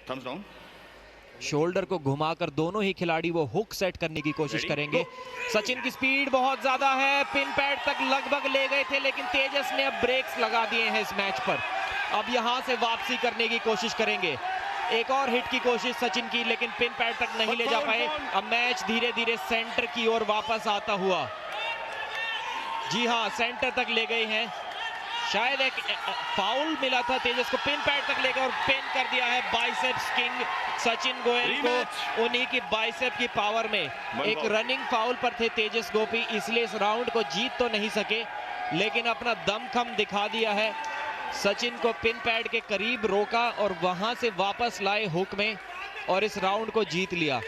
Thumbs down. Shoulder को घुमाकर दोनों ही खिलाड़ी वो हुक सेट करने की कोशिश करेंगे। सचिन की स्पीड बहुत ज्यादा है, पिन पैड तक लगभग ले गए थे, लेकिन तेजस ने अब ब्रेक्स लगा दिए हैं इस मैच पर। अब यहां से वापसी करने की कोशिश करेंगे। एक और हिट की कोशिश सचिन की, लेकिन पिन पैड तक नहीं ले जा पाए। अब मैच धीरे धीरे सेंटर की ओर वापस आता हुआ, जी हां, सेंटर तक ले गए हैं। शायद एक फाउल मिला था तेजस को, पिन पैड तक लेकर और पिन कर दिया है बाइसेप्स किंग सचिन गोयल को। उन्हीं की बाइसेप की पावर में एक रनिंग फाउल पर थे तेजस गोपी, इसलिए इस राउंड को जीत तो नहीं सके, लेकिन अपना दमखम दिखा दिया है। सचिन को पिन पैड के करीब रोका और वहां से वापस लाए हुक में और इस राउंड को जीत लिया।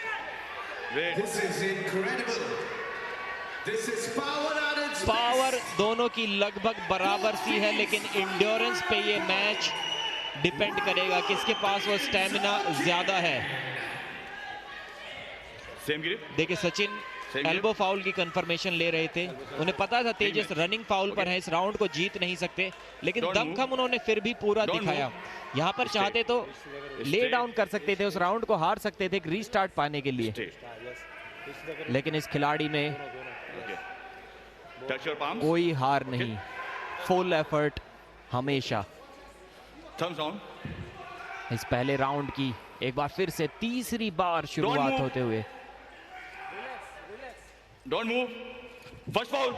पावर दोनों की लगभग बराबर सी है, लेकिन इंड्योरेंस पे ये मैच डिपेंड करेगा, किसके पास वो स्टैमिना ज्यादा है। देखिए सचिन एल्बो फाउल की कंफर्मेशन ले रहे थे, उन्हें पता था तेजस रनिंग फाउल पर है, इस राउंड को जीत नहीं सकते, लेकिन दमखम उन्होंने फिर भी पूरा दिखाया। यहाँ पर चाहते तो ले डाउन कर सकते थे, उस राउंड को हार सकते थे एक रीस्टार्ट पाने के लिए, लेकिन इस खिलाड़ी में कोई हार नहीं, फुल एफर्ट हमेशा। इस पहले राउंड की एक बार फिर से तीसरी बार शुरुआत होते हुए। Don't move, first foul.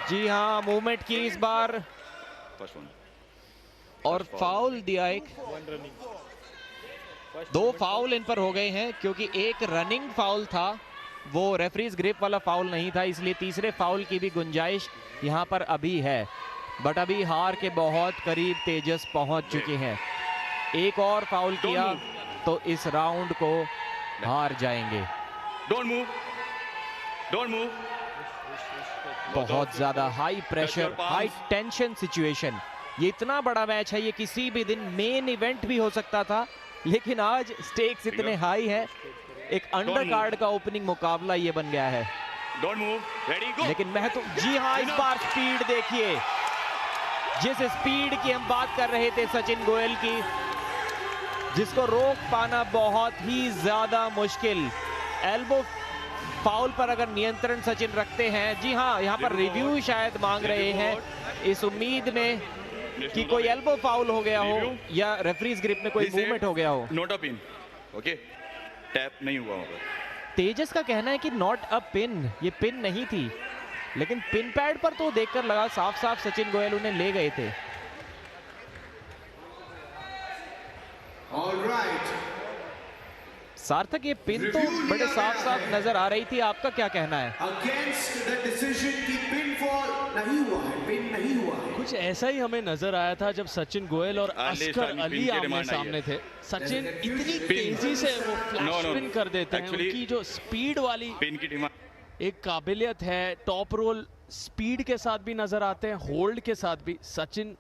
जी हाँ, मूवमेंट की इस बार और फाउल दिया एक। दो फाउल इन पर हो गए हैं, क्योंकि एक रनिंग फाउल था, वो रेफरीज ग्रिप वाला फाउल नहीं था, इसलिए तीसरे फाउल की भी गुंजाइश यहां पर अभी है। बट अभी हार के बहुत करीब तेजस पहुंच चुके हैं। एक और फाउल किया तो इस राउंड को हार जाएंगे। Don't move, don't move. बहुत ज्यादा high pressure, high tension situation. ये इतना बड़ा मैच है, ये किसी भी दिन मेन इवेंट भी हो सकता था, लेकिन आज स्टेक्स इतने हाई है, एक अंडर कार्ड का ओपनिंग मुकाबला ये बन गया है। डोंट मूव, रेडी गो। लेकिन मैं तो, जी हाँ, इस बार स्पीड देखिए, जिस स्पीड की हम बात कर रहे थे सचिन गोयल की, जिसको रोक पाना बहुत ही ज्यादा मुश्किल। एल्बो फाउल पर अगर नियंत्रण सचिन रखते हैं, जी हाँ, यहाँ पर रिव्यू शायद मांग रहे हैं, इस उम्मीद में कि कोई एल्बो फाउल हो गया हो या रेफरीज ग्रिप में कोई मूवमेंट हो गया हो। Not a pin, okay, tap नहीं हुआ होगा। तेजस का कहना है कि नॉट अ पिन, ये पिन नहीं थी, लेकिन पिन पैड पर तो देखकर लगा साफ साफ सचिन गोयल उन्हें ले गए थे। सार्थक, ये पिन तो बड़े साफ साफ नजर आ रही थी, आपका क्या कहना है? अगेंस्ट द डिसीजन की पिन फॉल नहीं हुआ है, पिन नहीं हुआ है। कुछ ऐसा ही हमें नजर आया था जब सचिन गोयल और अस्कर अली आमने सामने थे। सचिन इतनी तेजी से वो फ्लैश पिन कर देते हैं, उनकी जो स्पीड वाली पिन की डिमांड, एक काबिलियत है, टॉप रोल स्पीड के साथ भी नजर आते हैं, होल्ड के साथ भी। सचिन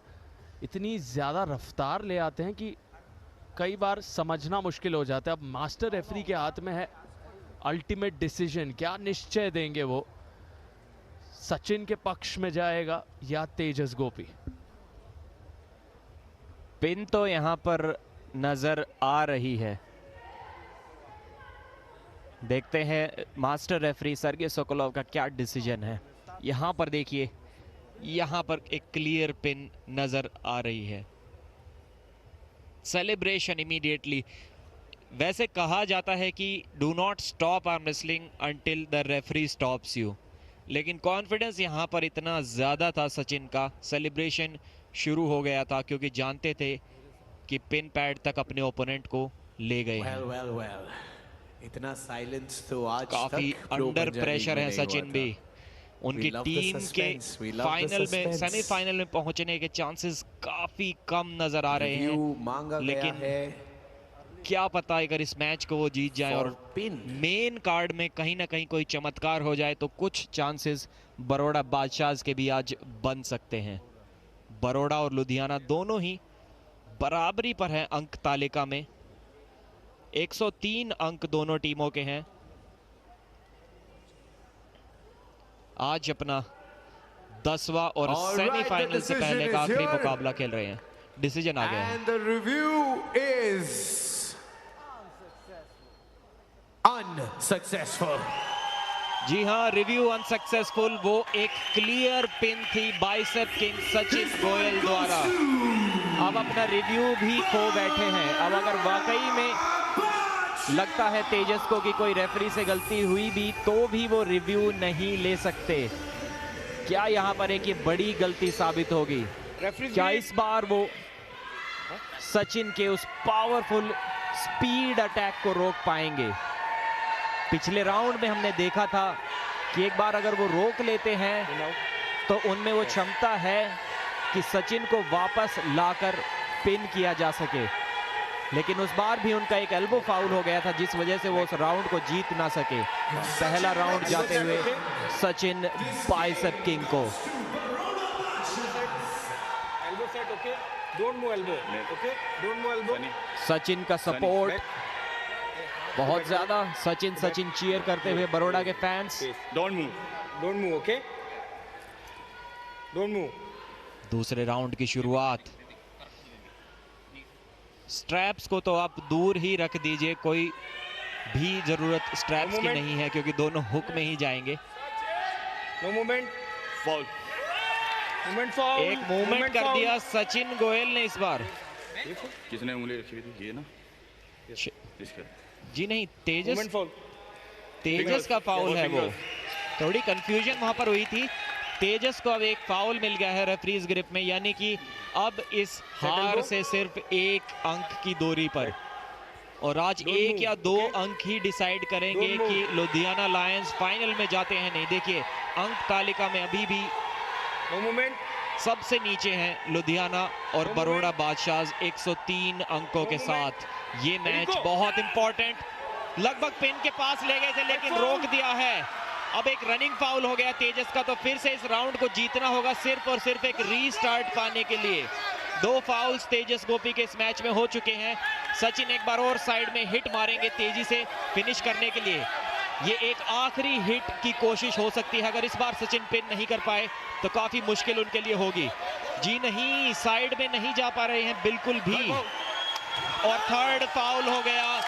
इतनी ज्यादा रफ्तार ले आते हैं कि कई बार समझना मुश्किल हो जाता है। अब मास्टर रेफरी के हाथ में है अल्टीमेट डिसीजन, क्या निश्चय देंगे वो, सचिन के पक्ष में जाएगा या तेजस गोपी। पिन तो यहां पर नजर आ रही है, देखते हैं मास्टर रेफरी सर्गेई सोकोलोव का क्या डिसीजन है। यहां पर देखिए, यहां पर एक क्लियर पिन नजर आ रही है। Celebration immediately. वैसे कहा जाता है कि do not stop arm wrestling until the referee stops you, लेकिन कॉन्फिडेंस यहां पर इतना ज्यादा था सचिन का, सेलिब्रेशन शुरू हो गया था, क्योंकि जानते थे कि पिन पैड तक अपने ओपोनेंट को ले गए हैं। इतना साइलेंस तो आज काफी अंडर प्रेशर है सचिन भी। उनकी टीम के फाइनल में, सेमीफाइनल में पहुंचने के चांसेस काफी कम नजर आ रहे हैं, लेकिन क्या पता अगर इस मैच को वो जीत जाए और मेन कार्ड में कहीं ना कहीं कोई चमत्कार हो जाए तो कुछ चांसेस बड़ौदा बादशाहs के भी आज बन सकते हैं। बड़ौदा और लुधियाना दोनों ही बराबरी पर हैं अंक तालिका में, 103 अंक दोनों टीमों के हैं। आज अपना 10वां और सेमीफाइनल से पहले का आखिरी मुकाबला खेल रहे हैं। डिसीजन आ गया है। And the review is unsuccessful. जी हाँ, रिव्यू अनसक्सेसफुल। वो एक क्लियर पिन थी बाइसेप किंग सचिन गोयल द्वारा। अब अपना रिव्यू भी खो बैठे हैं। अब अगर वाकई में लगता है तेजस को कि कोई रेफरी से गलती हुई भी, तो भी वो रिव्यू नहीं ले सकते। क्या यहाँ पर एक ये बड़ी गलती साबित होगी? क्या इस बार वो सचिन के उस पावरफुल स्पीड अटैक को रोक पाएंगे? पिछले राउंड में हमने देखा था कि एक बार अगर वो रोक लेते हैं तो उनमें वो क्षमता है कि सचिन को वापस लाकर पिन किया जा सके, लेकिन उस बार भी उनका एक एल्बो फाउल हो गया था जिस वजह से वो उस राउंड को जीत ना सके। पहला राउंड जाते हुए सचिन बाइसेप किंग को। सचिन का सपोर्ट बहुत ज्यादा। सचिन सचिन चीयर करते हुए बड़ौदा के fans. Don't move. okay? Don't move. दूसरे राउंड की शुरुआत। स्ट्रैप्स को तो आप दूर ही रख दीजिए, कोई भी जरूरत स्ट्रैप्स की नहीं है क्योंकि दोनों हुक में ही जाएंगे। No movement. Foul. Movement foul. एक मूवमेंट कर दिया सचिन गोयल ने इस बार। किसने उंगली रखी हुई थी? ये ना इसका। जी नहीं, तेजस Movement foul. तेजस का फाउल है वो। थोड़ी कंफ्यूजन वहां पर हुई थी। तेजस को अब एक फाउल मिल गया है रेफरीज ग्रिप में, यानी कि अब इस हार से सिर्फ एक अंक की दूरी पर, और आज एक या दो अंक ही डिसाइड करेंगे कि लुधियाना लायंस फाइनल में जाते हैं नहीं। देखिए अंक तालिका में अभी भी No movement. सबसे नीचे हैं लुधियाना और बड़ौदा बादशाहs 103 अंकों के साथ। ये मैच बहुत इंपॉर्टेंट, लगभग पिन के पास ले गए थे लेकिन रोक दिया है। अब एक रनिंग फाउल हो गया तेजस का, तो फिर से इस राउंड को जीतना होगा सिर्फ और सिर्फ एक रीस्टार्ट पाने के लिए। 2 फाउल्स तेजस गोपी के इस मैच में हो चुके हैं। सचिन एक बार और साइड में हिट मारेंगे तेजी से फिनिश करने के लिए। ये एक आखिरी हिट की कोशिश हो सकती है। अगर इस बार सचिन पिन नहीं कर पाए तो काफी मुश्किल उनके लिए होगी। जी नहीं, साइड में नहीं जा पा रहे हैं बिल्कुल भी। और थर्ड फाउल हो गया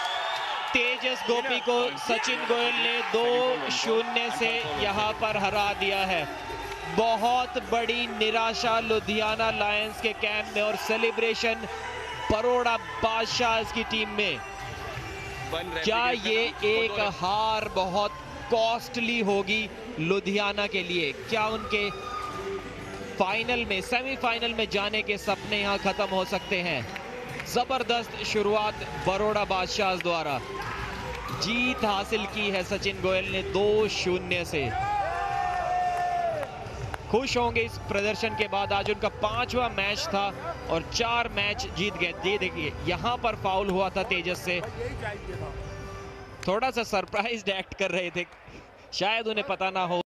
तेजस गोपी को। सचिन गोयल ने 2-0 से यहां पर हरा दिया है। बहुत बड़ी निराशा लुधियाना लायंस के कैंप में और सेलिब्रेशन बड़ौदा बादशाहs की टीम में। क्या ये एक हार बहुत कॉस्टली होगी लुधियाना के लिए? क्या उनके फाइनल में, सेमीफाइनल में जाने के सपने यहां खत्म हो सकते हैं? जबरदस्त शुरुआत बड़ौदा बादशाहs द्वारा। जीत हासिल की है सचिन गोयल ने 2-0 से। खुश होंगे इस प्रदर्शन के बाद। आज उनका 5वां मैच था और 4 मैच जीत गए। ये देखिए यहां पर फाउल हुआ था तेजस से। थोड़ा सा सरप्राइज्ड एक्ट कर रहे थे, शायद उन्हें पता ना हो।